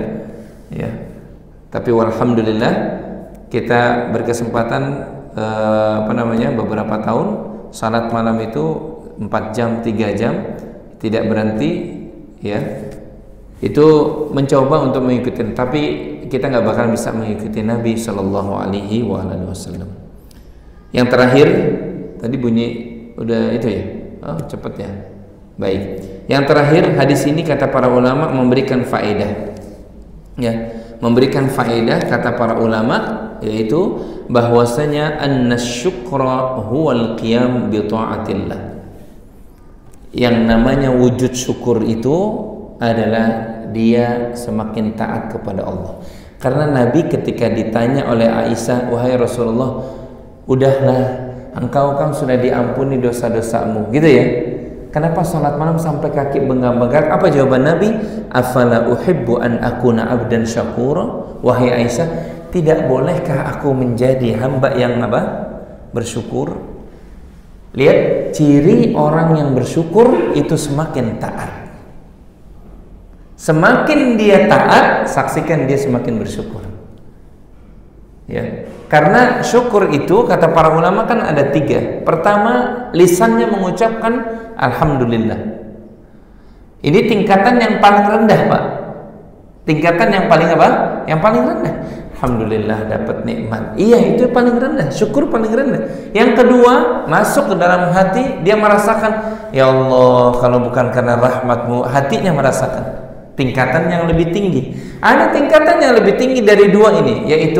Ya. Tapi alhamdulillah kita berkesempatan beberapa tahun salat malam itu 4 jam, 3 jam tidak berhenti ya. Itu mencoba untuk mengikuti, tapi kita nggak bakal bisa mengikuti Nabi Shallallahu Alaihi Wasallam. Yang terakhir tadi bunyi udah itu ya, cepet ya. Baik. Yang terakhir hadis ini kata para ulama memberikan faedah, ya, memberikan faedah kata para ulama yaitu bahwasanya an-syukra huwal qiyam bi ta'atillah. Yang namanya wujud syukur itu adalah dia semakin taat kepada Allah. Karena Nabi ketika ditanya oleh Aisyah, wahai Rasulullah, udahlah engkau kan sudah diampuni dosa-dosamu, gitu ya, kenapa sholat malam sampai kaki bengkak-bengkak? Apa jawaban Nabi? Afala uhibbu an akuna abdan syakura. Wahai Aisyah, tidak bolehkah aku menjadi hamba yang bersyukur? Lihat, ciri orang yang bersyukur itu semakin taat. Semakin dia taat, saksikan dia semakin bersyukur. Ya, karena syukur itu kata para ulama kan ada 3. Pertama, lisannya mengucapkan alhamdulillah. Ini tingkatan yang paling rendah, Pak. Tingkatan yang paling Yang paling rendah. Alhamdulillah dapat nikmat. Iya, itu paling rendah. Syukur paling rendah. Yang kedua, masuk ke dalam hati, dia merasakan, ya Allah, kalau bukan karena rahmatmu, hatinya merasakan. Tingkatan yang lebih tinggi. Ada tingkatan yang lebih tinggi dari 2 ini, yaitu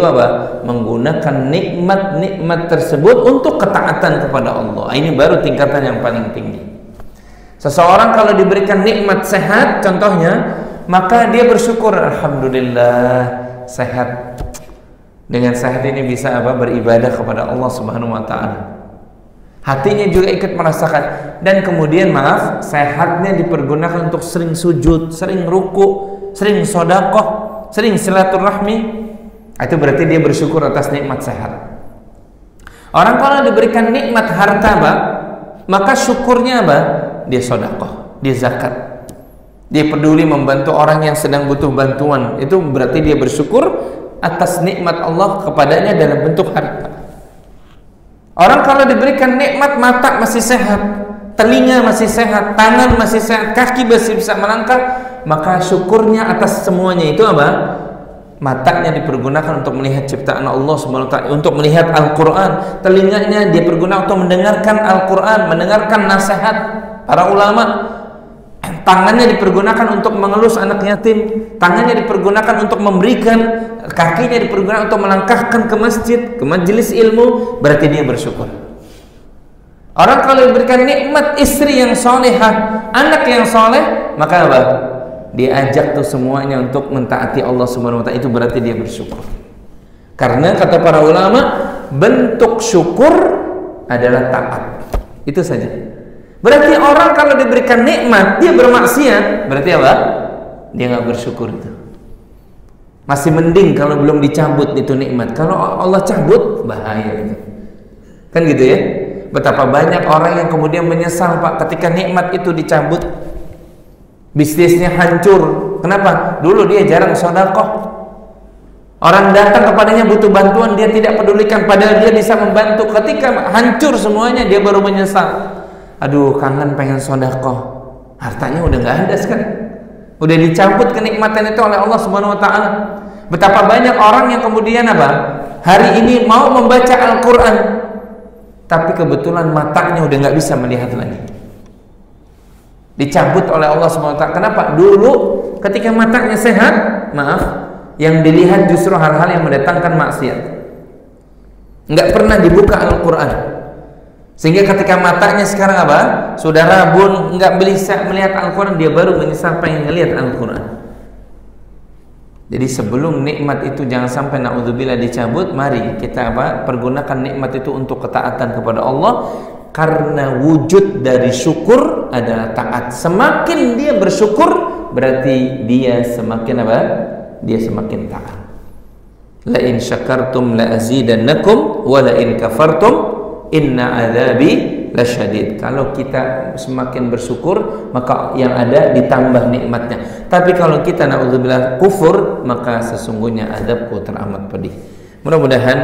menggunakan nikmat-nikmat tersebut untuk ketaatan kepada Allah. Ini baru tingkatan yang paling tinggi. Seseorang kalau diberikan nikmat sehat contohnya, maka dia bersyukur, alhamdulillah sehat. Dengan sehat ini bisa beribadah kepada Allah Subhanahu wa taala. Hatinya juga ikut merasakan, dan kemudian sehatnya dipergunakan untuk sering sujud, sering ruku, sering sodakoh, sering silaturahmi. Itu berarti dia bersyukur atas nikmat sehat. Orang kalau diberikan nikmat harta, maka syukurnya dia sodakoh, dia zakat, dia peduli membantu orang yang sedang butuh bantuan. Itu berarti dia bersyukur atas nikmat Allah kepadanya dalam bentuk harta. Orang kalau diberikan nikmat mata masih sehat, telinga masih sehat, tangan masih sehat, kaki masih bisa melangkah, maka syukurnya atas semuanya itu matanya dipergunakan untuk melihat ciptaan Allah Subhanahu wa taala, untuk melihat Al-Qur'an, telinganya dia pergunakan untuk mendengarkan Al-Qur'an, mendengarkan nasihat para ulama, tangannya dipergunakan untuk mengelus anak yatim, tangannya dipergunakan untuk memberikan, kakinya dipergunakan untuk melangkahkan ke masjid, ke majelis ilmu. Berarti dia bersyukur. Orang kalau diberikan nikmat istri yang solehah, anak yang soleh, maka apa? Diajak tuh semuanya untuk mentaati Allah Subhanahu wa Ta'ala. Itu berarti dia bersyukur. Karena kata para ulama, bentuk syukur adalah taat. Itu saja. Berarti orang kalau diberikan nikmat dia bermaksiat, berarti apa? Dia nggak bersyukur itu. Masih mending kalau belum dicabut itu nikmat. Kalau Allah cabut, bahaya itu. Kan gitu ya? Betapa banyak orang yang kemudian menyesal, Pak, ketika nikmat itu dicabut. Bisnisnya hancur. Kenapa? Dulu dia jarang sedekah. Orang datang kepadanya butuh bantuan, dia tidak pedulikan, padahal dia bisa membantu. Ketika hancur semuanya, dia baru menyesal. Aduh, kangen pengen sedekah. Hartanya udah nggak ada sekarang. Udah dicabut kenikmatan itu oleh Allah Subhanahu wa Ta'ala. Betapa banyak orang yang kemudian apa? Hari ini mau membaca Al-Quran, tapi kebetulan matanya udah nggak bisa melihat lagi. Dicabut oleh Allah Subhanahu wa Ta'ala. Kenapa? Dulu ketika matanya sehat, maaf, yang dilihat justru hal-hal yang mendatangkan maksiat. Nggak pernah dibuka Al-Quran. Sehingga ketika matanya sekarang apa? Sudah rabun, nggak bisa melihat Al-Quran, dia baru menyesal pengen ngelihat Al-Quran. Jadi sebelum nikmat itu jangan sampai naudzubillah dicabut, mari kita apa? Pergunakan nikmat itu untuk ketaatan kepada Allah. Karena wujud dari syukur adalah taat. Semakin dia bersyukur, berarti dia semakin apa? Dia semakin taat. La in syakartum la azidannakum wa la in kafartum inna adzabi lasyadid. Kalau kita semakin bersyukur, maka yang ada ditambah nikmatnya. Tapi kalau kita naudzubillah kufur, maka sesungguhnya azabku teramat pedih. Mudah-mudahan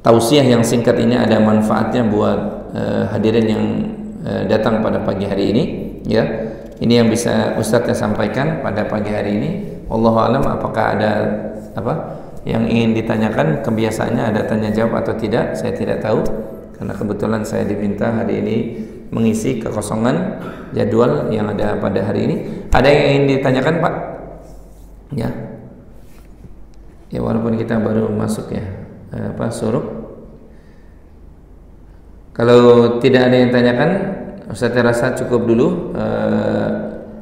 tausiah yang singkat ini ada manfaatnya buat hadirin yang datang pada pagi hari ini, ya. Ini yang bisa Ustadz sampaikan pada pagi hari ini. Wallahu a'lam. Apakah ada apa yang ingin ditanyakan? Kebiasaannya ada tanya jawab atau tidak, saya tidak tahu, karena kebetulan saya diminta hari ini mengisi kekosongan jadwal yang ada pada hari ini. Ada yang ingin ditanyakan, Pak? Ya, ya, walaupun kita baru masuk ya, suruh. Kalau tidak ada yang tanyakan, saya rasa cukup dulu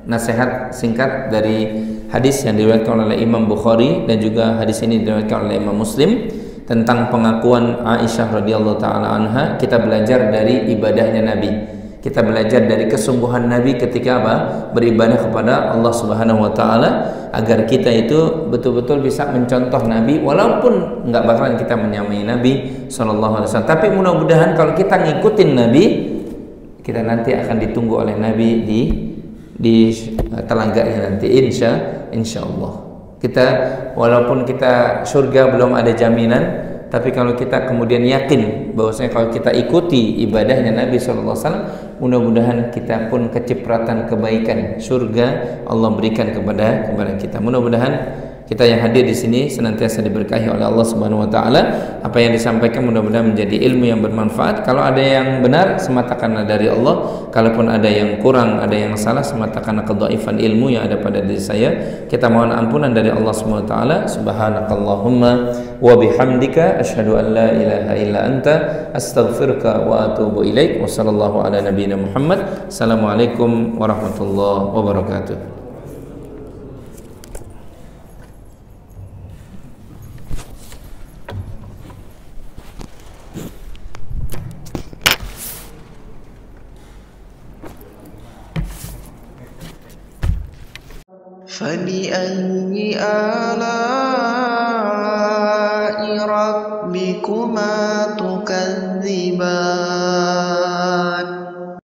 nasihat singkat dari hadis yang diriwayatkan oleh Imam Bukhari dan juga hadis ini diriwayatkan oleh Imam Muslim tentang pengakuan Aisyah radhiyallahu taala anha. Kita belajar dari ibadahnya Nabi. Kita belajar dari kesungguhan Nabi ketika apa? Beribadah kepada Allah Subhanahu wa taala, agar kita itu betul-betul bisa mencontoh Nabi, walaupun nggak bakalan kita menyamai Nabi sallallahu alaihi wasallam. Tapi mudah-mudahan kalau kita ngikutin Nabi, kita nanti akan ditunggu oleh Nabi di telaganya nanti, insya Allah. Kita walaupun kita surga belum ada jaminan, tapi kalau kita kemudian yakin bahwasanya kalau kita ikuti ibadahnya Nabi SAW, mudah-mudahan kita pun kecipratan kebaikan surga Allah berikan kepada kita. Mudah-mudahan kita yang hadir di sini senantiasa diberkahi oleh Allah Subhanahu wa taala. Apa yang disampaikan mudah-mudahan menjadi ilmu yang bermanfaat. Kalau ada yang benar semata karena dari Allah, kalaupun ada yang kurang, ada yang salah semata karena kedhaifan ilmu yang ada pada diri saya. Kita mohon ampunan dari Allah Subhanahu wa taala. Subhanakallahumma wa bihamdika asyhadu an la ilaha illa anta astaghfiruka wa atubu ilaik. Wa sallallahu ala nabiyyina Muhammad. Assalamualaikum warahmatullahi wabarakatuh. فبأي آلاء ربكما تكذبان